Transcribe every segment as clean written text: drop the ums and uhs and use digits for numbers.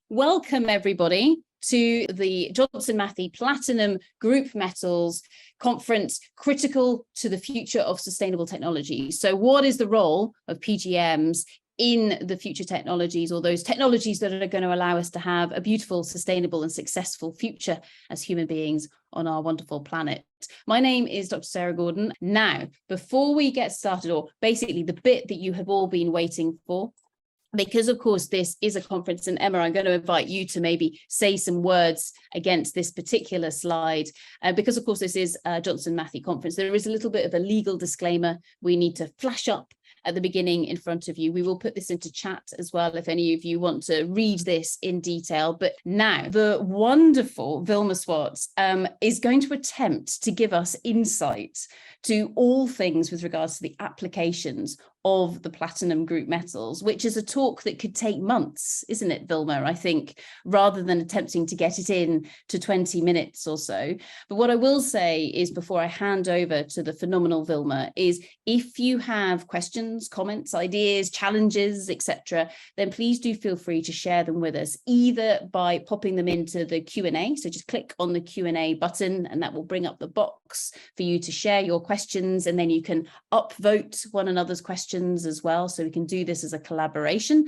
Welcome everybody to the Johnson Matthey Platinum Group Metals Conference, critical to the future of sustainable technology. So what is the role of PGMs in the future technologies, or those technologies that are going to allow us to have a beautiful, sustainable and successful future as human beings on our wonderful planet? My name is Dr. Sarah Gordon. Now, before we get started, or basically the bit that you have all been waiting for, because of course this is a conference, and Emma, I'm going to invite you to maybe say some words against this particular slide, because of course this is a Johnson Matthey conference. There is a little bit of a legal disclaimer we need to flash up at the beginning in front of you. We will put this into chat as well if any of you want to read this in detail. But now the wonderful Wilma Swarts is going to attempt to give us insight to all things with regards to the applications of the platinum group metals, which is a talk that could take months, isn't it, Wilma? I think, rather than attempting to get it in to 20 minutes or so. But what I will say is, before I hand over to the phenomenal Wilma, is if you have questions, comments, ideas, challenges, etc., then please do feel free to share them with us, either by popping them into the Q&A. So just click on the Q&A button and that will bring up the box for you to share your questions, and then you can upvote one another's questions as well, so we can do this as a collaboration.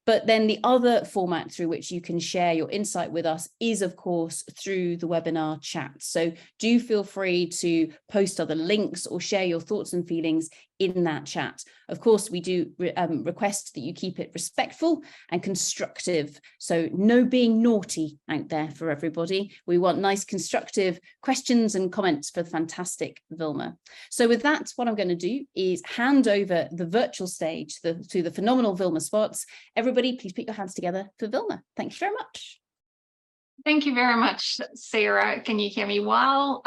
But then the other format through which you can share your insight with us is, of course, through the webinar chat. So do feel free to post other links or share your thoughts and feelings in that chat. Of course, we do request that you keep it respectful and constructive. So no being naughty out there for everybody. We want nice, constructive questions and comments for the fantastic Wilma. So with that, what I'm going to do is hand over the virtual stage to the phenomenal Wilma Swarts. Everybody, please put your hands together for Wilma. Thank you very much. Thank you very much, Sarah. Can you hear me well?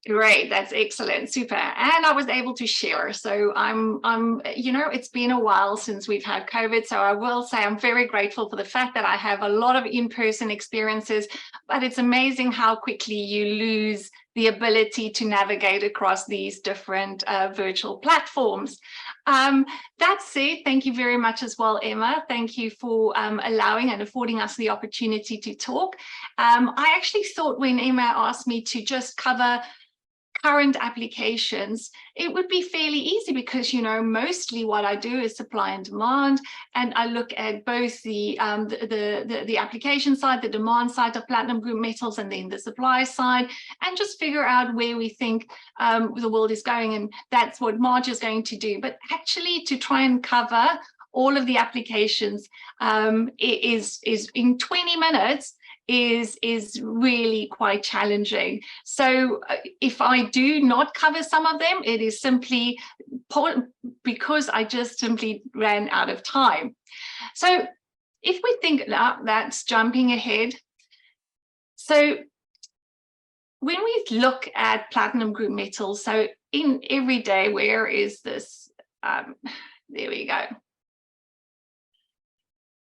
Great, that's excellent, super. And I was able to share. So it's been a while since we've had COVID. So I will say I'm very grateful for the fact that I have a lot of in-person experiences, but it's amazing how quickly you lose the ability to navigate across these different virtual platforms. That said, thank you very much as well, Emma. Thank you for allowing and affording us the opportunity to talk. I actually thought when Emma asked me to just cover current applications, it would be fairly easy because, mostly what I do is supply and demand, and I look at both the application side, the demand side of platinum group metals, and then the supply side, and just figure out where we think the world is going, and that's what Marge is going to do. But actually, to try and cover all of the applications is in 20 minutes is really quite challenging. So if I do not cover some of them, it is simply because I just simply ran out of time. So if we think that's jumping ahead. So when we look at platinum group metals, so in every day, where is this? There we go.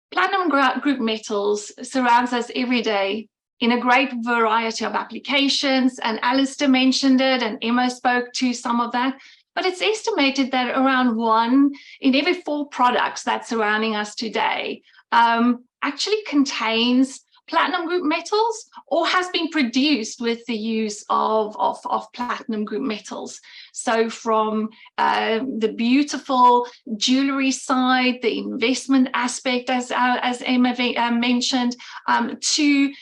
Platinum group metals surrounds us every day in a great variety of applications, and Alistair mentioned it, and Emma spoke to some of that, but it's estimated that around 1 in every 4 products that's surrounding us today actually contains platinum group metals or has been produced with the use of platinum group metals. So from the beautiful jewellery side, the investment aspect, as Emma mentioned, to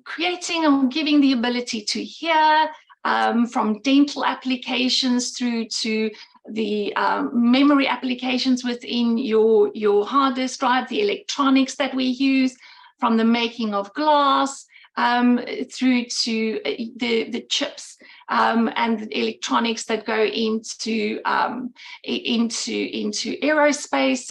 creating or giving the ability to hear, from dental applications through to the memory applications within your hard disk drive, the electronics that we use, from the making of glass through to the chips and the electronics that go into aerospace.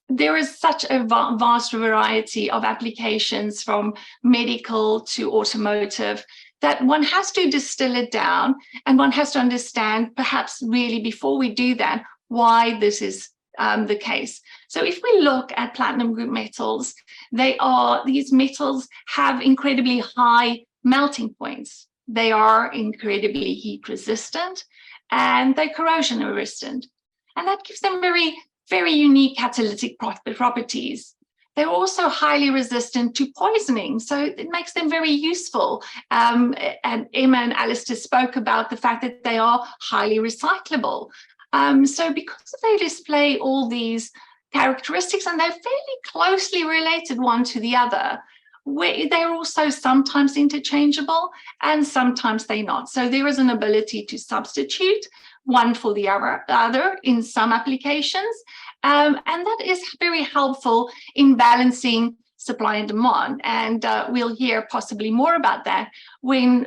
There is such a vast variety of applications, from medical to automotive, that one has to distill it down, and one has to understand, perhaps really before we do that, why this is the case. So if we look at platinum group metals, these metals have incredibly high melting points. They are incredibly heat resistant, and they're corrosion resistant. And that gives them very, very unique catalytic properties they're also highly resistant to poisoning, so it makes them very useful. And Emma and Alistair spoke about the fact that they are highly recyclable. So because they display all these characteristics, and they're fairly closely related one to the other, they're also sometimes interchangeable and sometimes they're not. So there is an ability to substitute one for the other in some applications. And that is very helpful in balancing supply and demand. And we'll hear possibly more about that when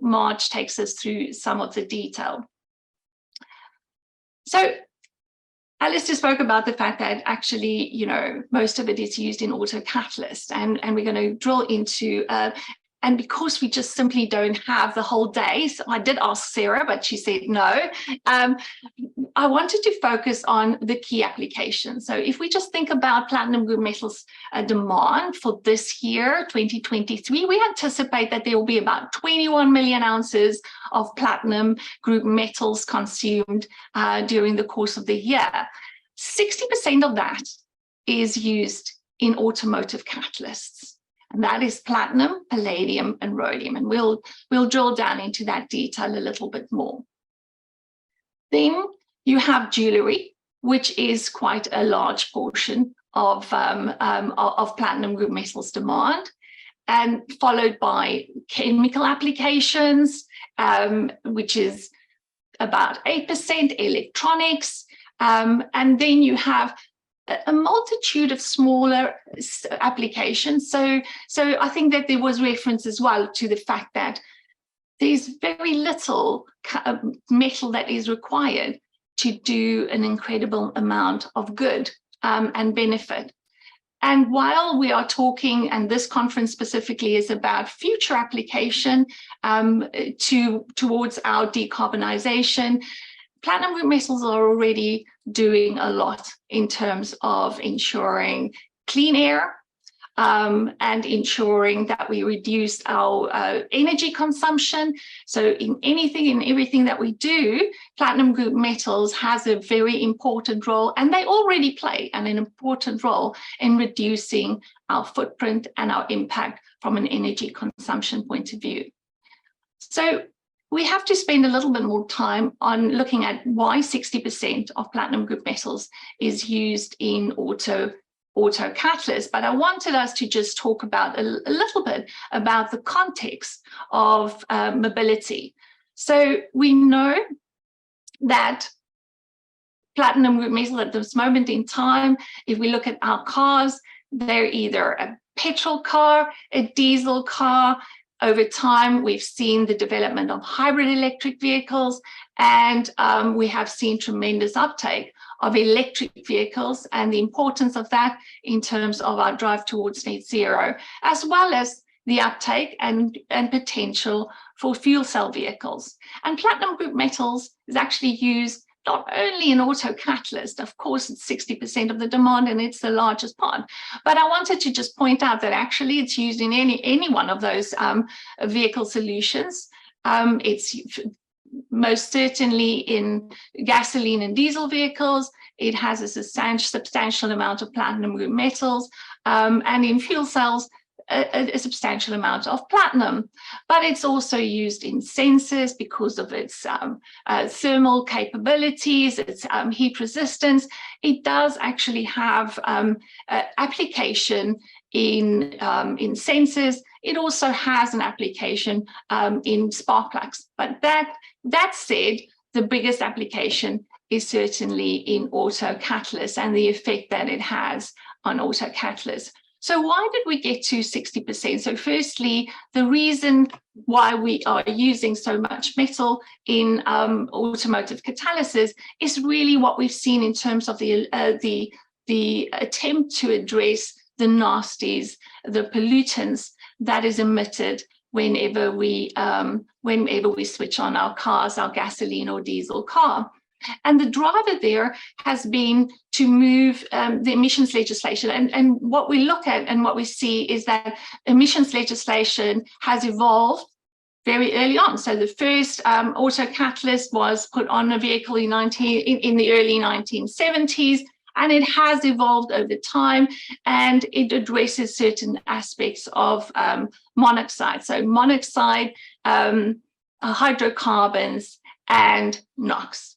Marge takes us through some of the detail. So Alistair spoke about the fact that actually, you know, most of it is used in autocatalysts, and we're going to drill into, and because we just simply don't have the whole day, so I did ask Sarah, but she said no. I wanted to focus on the key applications. So if we just think about platinum group metals demand for this year, 2023, we anticipate that there will be about 21 million ounces of platinum group metals consumed during the course of the year. 60% of that is used in automotive catalysts. And that is platinum, palladium, and rhodium. And we'll drill down into that detail a little bit more. Then you have jewellery, which is quite a large portion of platinum group metals demand, and followed by chemical applications, which is about 8%, electronics, and then you have a multitude of smaller applications. So I think that there was reference as well to the fact that there's very little metal that is required to do an incredible amount of good and benefit. And while we are talking, and this conference specifically is about future application towards our decarbonization, platinum group metals are already doing a lot in terms of ensuring clean air and ensuring that we reduce our energy consumption. So in anything and everything that we do, platinum group metals has a very important role, and they already play an important role in reducing our footprint and our impact from an energy consumption point of view. So we have to spend a little bit more time on looking at why 60% of platinum group metals is used in autocatalysts, but I wanted us to just talk about a little bit about the context of mobility. So we know that platinum group metals at this moment in time, if we look at our cars, they're either a petrol car, a diesel car. Over time, we've seen the development of hybrid electric vehicles, and we have seen tremendous uptake of electric vehicles and the importance of that in terms of our drive towards net zero, as well as the uptake and potential for fuel cell vehicles. And platinum group metals is actually used not only in autocatalyst, of course, it's 60% of the demand and it's the largest part, but I wanted to just point out that actually it's used in any one of those vehicle solutions. It's most certainly in gasoline and diesel vehicles. It has a substantial amount of platinum group metals, and in fuel cells, a substantial amount of platinum, but it's also used in sensors because of its thermal capabilities, its heat resistance. It does actually have application in sensors. It also has an application in spark plugs. But that said, the biggest application is certainly in autocatalysts and the effect that it has on autocatalysts. So why did we get to 60%? So firstly, the reason why we are using so much metal in automotive catalysis is really what we've seen in terms of the attempt to address the nasties, the pollutants that is emitted whenever we switch on our cars, our gasoline or diesel car. And the driver there has been to move the emissions legislation. And what we look at and what we see is that emissions legislation has evolved very early on. So the first autocatalyst was put on a vehicle in the early 1970s. and it has evolved over time, and it addresses certain aspects of monoxide. So monoxide, hydrocarbons, and NOx.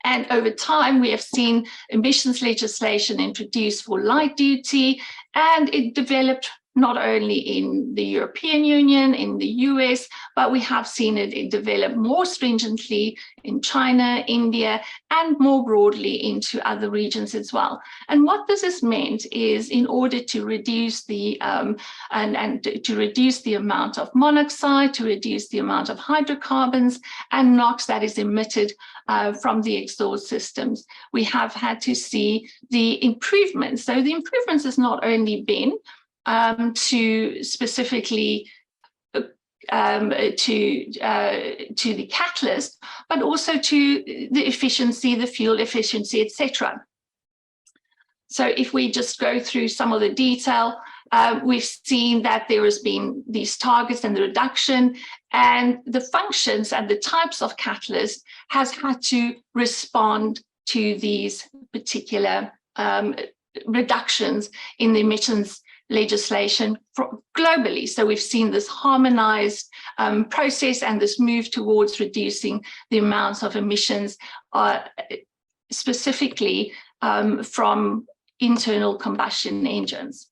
And over time, we have seen emissions legislation introduced for light duty, and it developed not only in the European Union, in the US, but we have seen it develop more stringently in China, India, and more broadly into other regions as well. And what this has meant is, in order to reduce the to reduce the amount of monoxide, to reduce the amount of hydrocarbons and NOx that is emitted from the exhaust systems, we have had to see the improvements. So the improvements has not only been to specifically to the catalyst, but also to the efficiency, the fuel efficiency, etc. So if we just go through some of the detail, we've seen that there has been these targets and the reduction, and the functions and the types of catalysts has had to respond to these particular reductions in the emissions legislation globally. So we've seen this harmonized process and this move towards reducing the amounts of emissions specifically from internal combustion engines.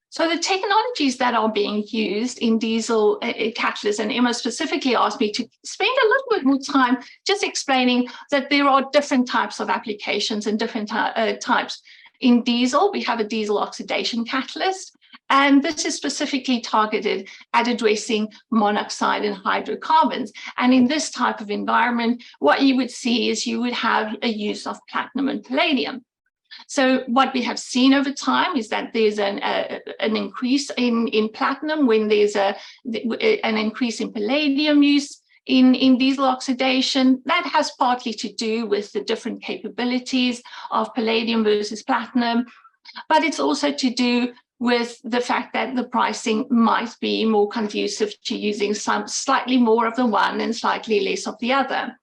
So the technologies that are being used in diesel catalysts, and Emma specifically asked me to spend a little bit more time just explaining that there are different types of applications and different types. In diesel, we have a diesel oxidation catalyst, and this is specifically targeted at addressing monoxide and hydrocarbons. And in this type of environment, what you would see is you would have a use of platinum and palladium. So what we have seen over time is that there's an increase in platinum when there's an increase in palladium use in diesel oxidation. That has partly to do with the different capabilities of palladium versus platinum, but it's also to do with the fact that the pricing might be more conducive to using some slightly more of the one and slightly less of the other.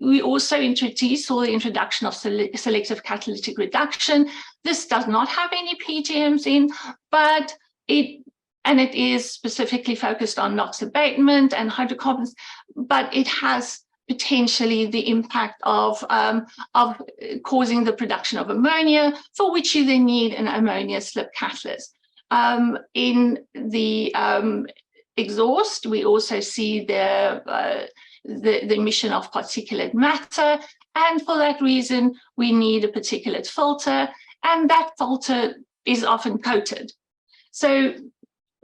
We also saw the introduction of selective catalytic reduction. This does not have any PGMs in, but it is specifically focused on NOx abatement and hydrocarbons, but it has potentially the impact of causing the production of ammonia, for which you then need an ammonia slip catalyst. In the exhaust, we also see the emission of particulate matter, and for that reason, we need a particulate filter, and that filter is often coated. So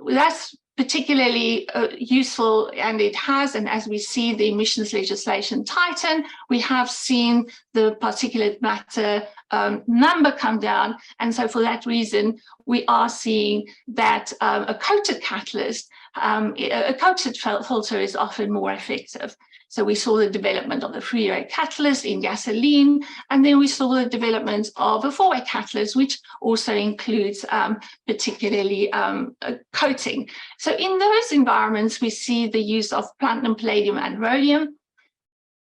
that's particularly useful, and it has, and as we see the emissions legislation tighten, we have seen the particulate matter number come down, and so for that reason, we are seeing that a coated catalyst, a coated filter is often more effective. So we saw the development of the three-way catalyst in gasoline, and then we saw the development of a four-way catalyst, which also includes particularly coating. So in those environments, we see the use of platinum, palladium, and rhodium.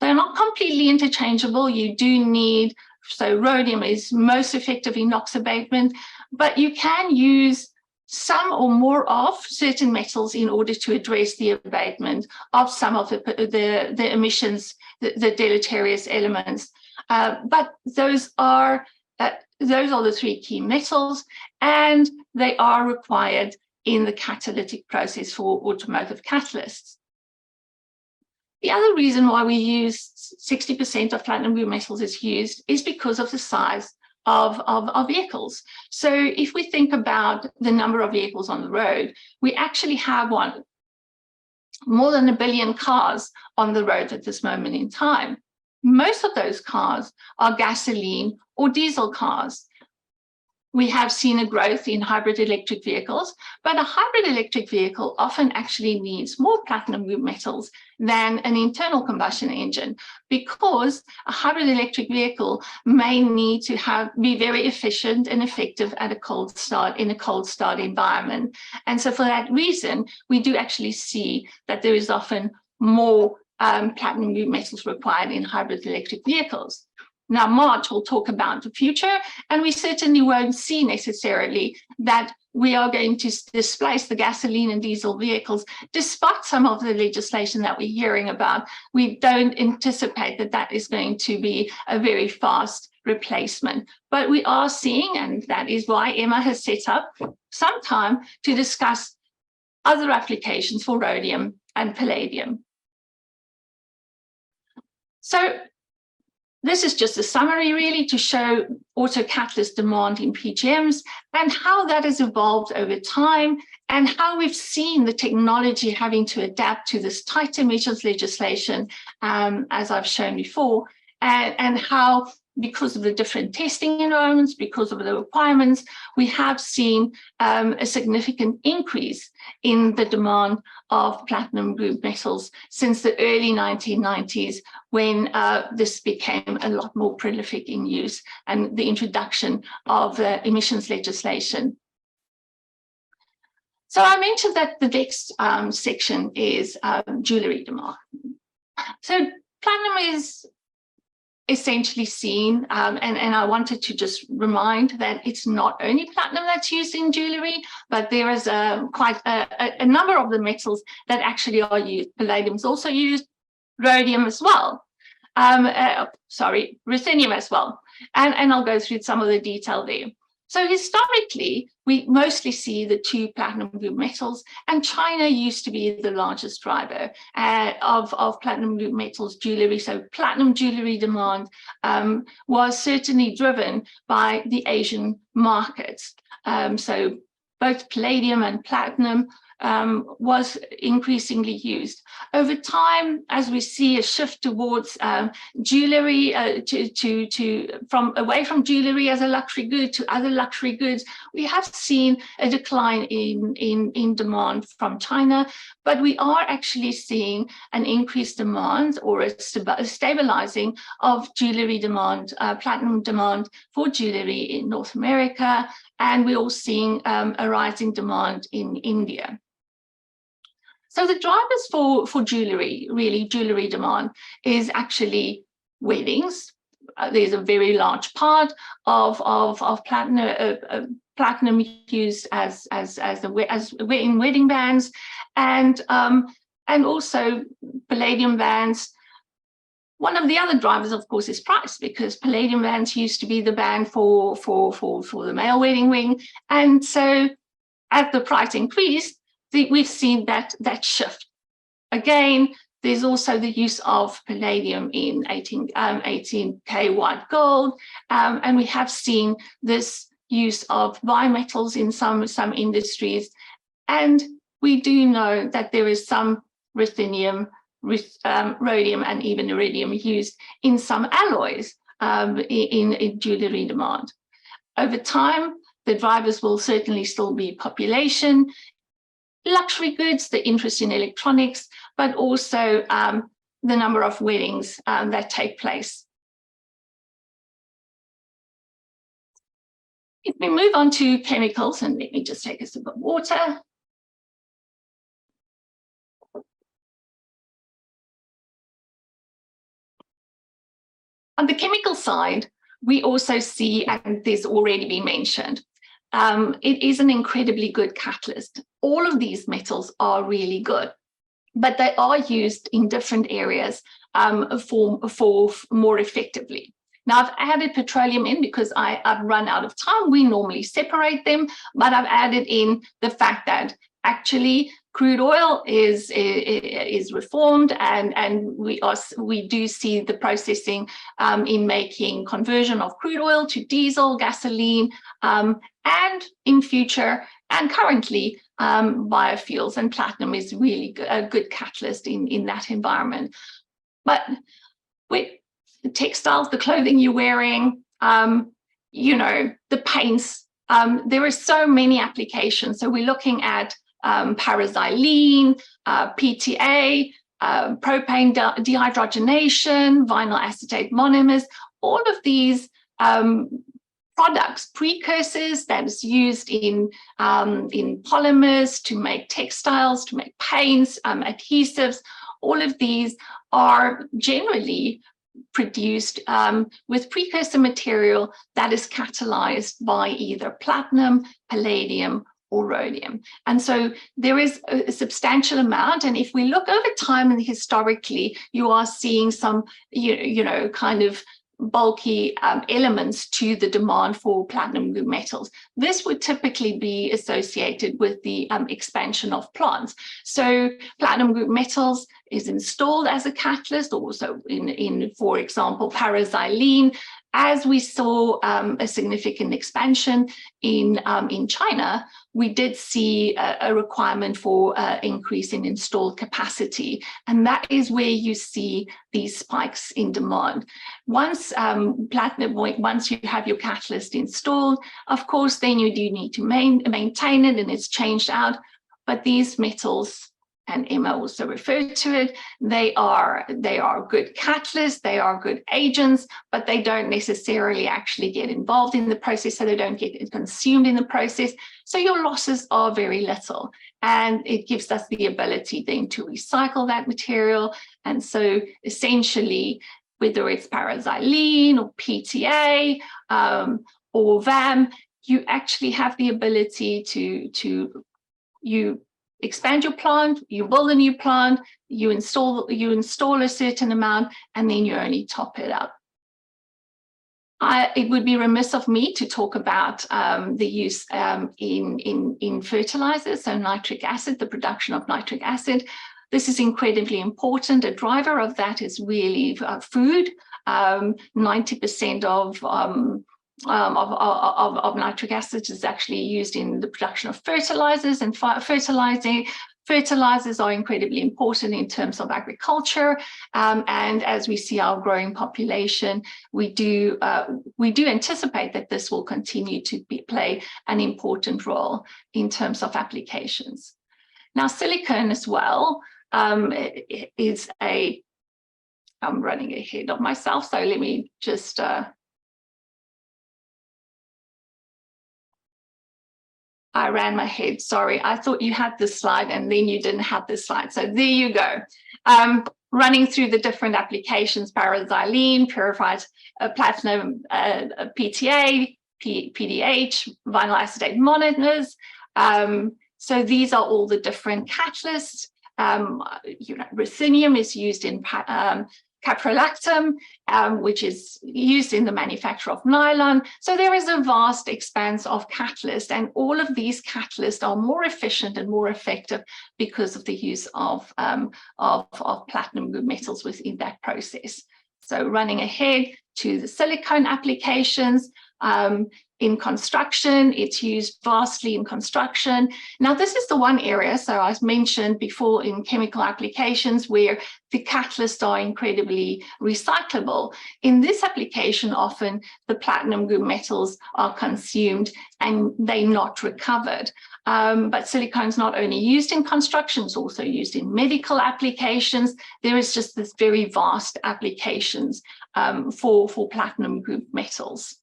They're not completely interchangeable. You do need, so rhodium is most effective in NOx abatement, but you can use some or more of certain metals in order to address the abatement of some of the emissions, the deleterious elements. But those are the three key metals, and they are required in the catalytic process for automotive catalysts. The other reason why we use 60% of platinum group metals is used is because of the size of vehicles. So if we think about the number of vehicles on the road, we actually have more than 1 billion cars on the road at this moment in time. Most of those cars are gasoline or diesel cars. We have seen a growth in hybrid electric vehicles, but a hybrid electric vehicle often actually needs more platinum group metals than an internal combustion engine, because a hybrid electric vehicle may need to be very efficient and effective at a cold start, in a cold start environment. And so for that reason, we do actually see that there is often more platinum group metals required in hybrid electric vehicles. Now, March will talk about the future, and we certainly won't see necessarily that we are going to displace the gasoline and diesel vehicles, despite some of the legislation that we're hearing about. We don't anticipate that that is going to be a very fast replacement. But we are seeing, and that is why Emma has set up some time to discuss other applications for rhodium and palladium. So this is just a summary, really, to show autocatalyst demand in PGMs and how that has evolved over time, and how we've seen the technology having to adapt to this tight emissions legislation, as I've shown before, and how, because of the different testing environments, because of the requirements, we have seen a significant increase in the demand of platinum group metals since the early 1990s, when this became a lot more prolific in use and the introduction of emissions legislation. So I mentioned that the next section is jewellery demand. So platinum is essentially seen, and I wanted to just remind that it's not only platinum that's used in jewellery, but there is quite a number of the metals that actually are used. Palladium is also used, rhodium as well, ruthenium as well, and I'll go through some of the detail there. So historically, we mostly see the two platinum group metals, and China used to be the largest driver of platinum group metals jewellery. So platinum jewellery demand was certainly driven by the Asian markets. So both palladium and platinum was increasingly used. Over time, as we see a shift towards jewellery, away from jewellery as a luxury good to other luxury goods, we have seen a decline in demand from China, but we are actually seeing an increased demand, or a stabilizing of jewellery demand, platinum demand for jewellery in North America, and we're all seeing a rising demand in India. So the drivers for jewellery, really jewellery demand, is actually weddings. There's a very large part of platinum used as in wedding bands, and also palladium bands. One of the other drivers, of course, is price, because palladium bands used to be the band for the male wedding ring, and so as the price increased, we've seen that shift. Again, there's also the use of palladium in 18K white gold, and we have seen this use of bimetals in some industries, and we do know that there is some ruthenium, rhodium, and even iridium used in some alloys in jewellery demand. Over time, the drivers will certainly still be population, luxury goods, the interest in electronics, but also the number of weddings that take place. If we move on to chemicals, and let me just take a sip of water. On the chemical side, we also see, and this has already been mentioned, it is an incredibly good catalyst. All of these metals are really good, but they are used in different areas for more effectively. Now, I've added petroleum in because I've run out of time. We normally separate them, but I've added in the fact that actually crude oil is reformed, and we do see the processing in making conversion of crude oil to diesel, gasoline, and in future and currently biofuels, and platinum is really a good catalyst in that environment. But with the textiles, the clothing you're wearing, the paints, there are so many applications. So we're looking at paraxylene, PTA, propane dehydrogenation, vinyl acetate monomers, all of these products, precursors that is used in polymers to make textiles, to make paints, adhesives, all of these are generally produced with precursor material that is catalyzed by either platinum, palladium, or rhodium. And so there is a substantial amount. And if we look over time and historically, you are seeing some, kind of bulky elements to the demand for platinum group metals. This would typically be associated with the expansion of plants. So platinum group metals is installed as a catalyst, also in for example, paraxylene. As we saw a significant expansion in China, we did see a requirement for increase in installed capacity. And that is where you see these spikes in demand. Once once you have your catalyst installed, of course, then you do need to maintain it and it's changed out. But these metals, and Emma also referred to it, they are good catalysts, they are good agents, but they don't necessarily actually get involved in the process, so they don't get consumed in the process. So your losses are very little, and it gives us the ability then to recycle that material. And so essentially, whether it's paraxylene or PTA or VAM, you actually have the ability to expand your plant, you build a new plant, you install a certain amount, and then you only top it up. It would be remiss of me to talk about the use in fertilizers, so nitric acid, the production of nitric acid. This is incredibly important. A driver of that is really food. 90% of nitric acid is actually used in the production of fertilizers, and fertilizers are incredibly important in terms of agriculture. And as we see our growing population, we do anticipate that this will continue to play an important role in terms of applications. Now, silicone as well is I'm running ahead of myself, so let me just I ran my head, sorry. I thought you had this slide and then you didn't have this slide. So there you go. Running through the different applications, paraxylene, purified platinum, PTA, PDH, vinyl acetate monomers. So these are all the different catalysts. Ruthenium is used in caprolactam, which is used in the manufacture of nylon. So there is a vast expanse of catalysts, and all of these catalysts are more efficient and more effective because of the use of platinum group metals within that process. So running ahead to the silicone applications, in construction, it's used vastly in construction. Now, this is the one area, so I mentioned before, in chemical applications where the catalysts are incredibly recyclable. In this application, often the platinum group metals are consumed and they're not recovered. But silicone is not only used in construction, it's also used in medical applications. There is just this very vast applications for platinum group metals.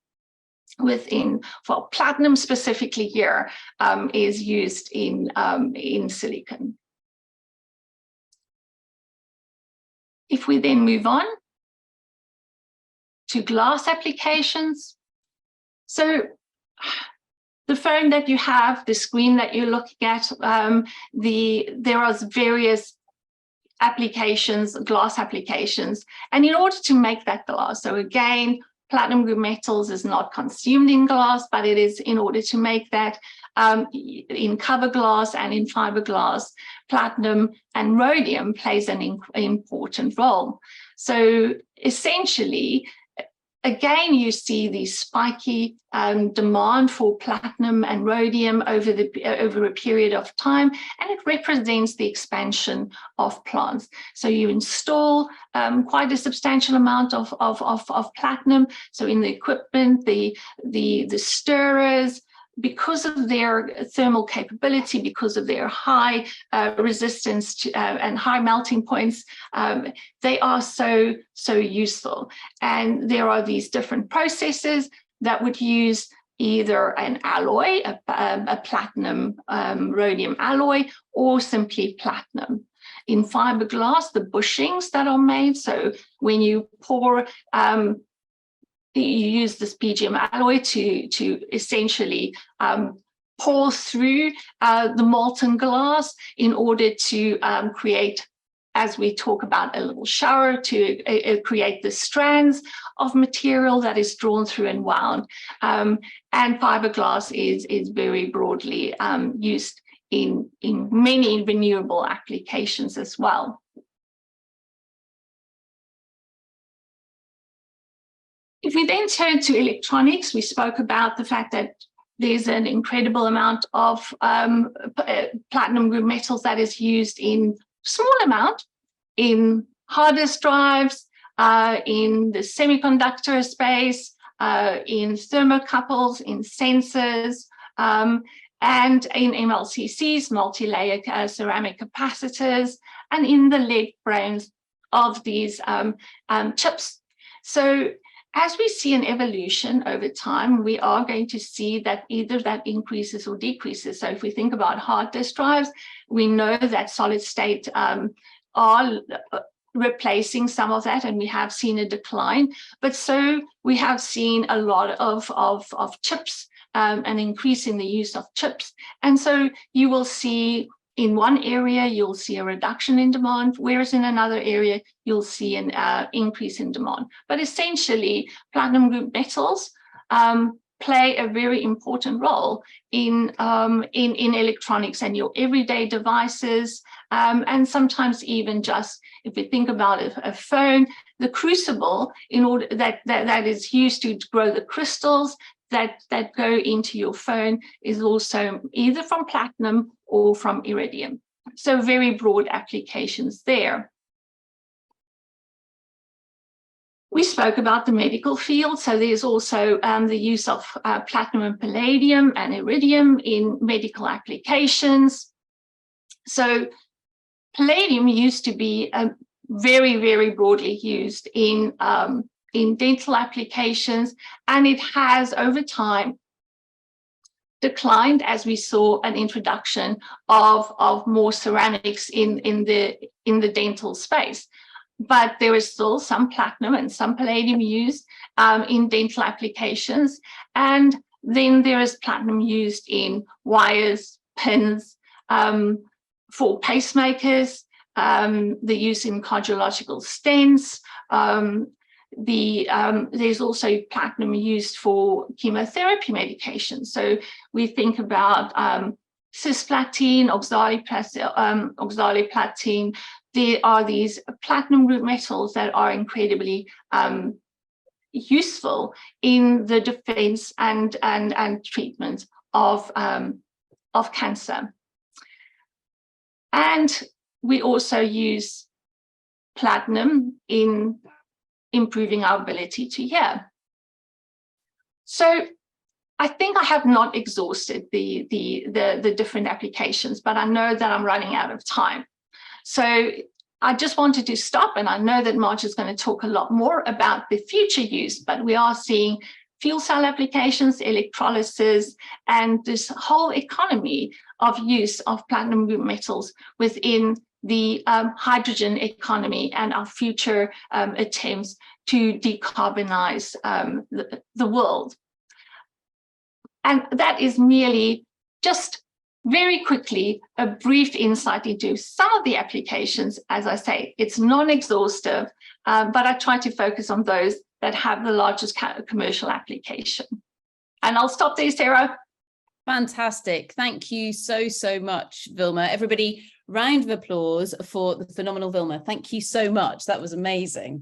For platinum specifically here is used in silicon. If we then move on to glass applications, so the phone that you have, the screen that you're looking at, there are various applications, glass applications, and in order to make that glass, so again, platinum group metals is not consumed in glass, but it is in order to make that in cover glass and in fiberglass, platinum and rhodium plays an important role. So essentially, again, you see the spiky demand for platinum and rhodium over a period of time, and it represents the expansion of plants. So you install quite a substantial amount of platinum. So in the equipment, the stirrers, because of their thermal capability, because of their high resistance to, and high melting points, they are so useful. And there are these different processes that would use either an alloy, a platinum rhodium alloy, or simply platinum. in fiberglass, the bushings that are made. So when you pour, you use this PGM alloy to essentially pour through the molten glass in order to create, as we talk about, a little shower to create the strands of material that is drawn through and wound. And fiberglass is very broadly used in many renewable applications as well. If we then turn to electronics, we spoke about the fact that there's an incredible amount of platinum group metals that is used in small amount in hard disk drives, in the semiconductor space, in thermocouples, in sensors, and in MLCCs, multi-layer ceramic capacitors, and in the lead frames of these chips. So as we see an evolution over time, we are going to see that either that increases or decreases. So if we think about hard disk drives, we know that solid state are replacing some of that, and we have seen a decline. But so we have seen a lot of chips, an increase in the use of chips. And so you will see in one area, you'll see a reduction in demand, whereas in another area, you'll see an increase in demand. But essentially, platinum group metals play a very important role in electronics and your everyday devices, and sometimes even just, if we think about a phone, the crucible in order that is used to grow the crystals that go into your phone is also either from platinum or from iridium. So very broad applications there. We spoke about the medical field, so there's also the use of platinum and palladium and iridium in medical applications. So palladium used to be very, very broadly used in dental applications, and it has over time declined as we saw an introduction of more ceramics in the dental space. But there is still some platinum and some palladium used in dental applications. And then there is platinum used in wires, pins, for pacemakers, the use in cardiological stents. There's also platinum used for chemotherapy medication. So we think about cisplatin, oxaliplatin. There are these platinum group metals that are incredibly useful in the defense and treatment of cancer. And we also use platinum in improving our ability to hear. So I think I have not exhausted the different applications, but I know that I'm running out of time. So I just wanted to stop, and I know that Marge is going to talk a lot more about the future use, but we are seeing fuel cell applications, electrolysis, and this whole economy of use of platinum group metals within the hydrogen economy and our future attempts to decarbonize the world. And that is merely just very quickly a brief insight into some of the applications. As I say, it's non-exhaustive, but I try to focus on those that have the largest commercial application. And I'll stop there, Sarah. Fantastic. Thank you so much, Wilma. Everybody, round of applause for the phenomenal Wilma. Thank you so much. That was amazing.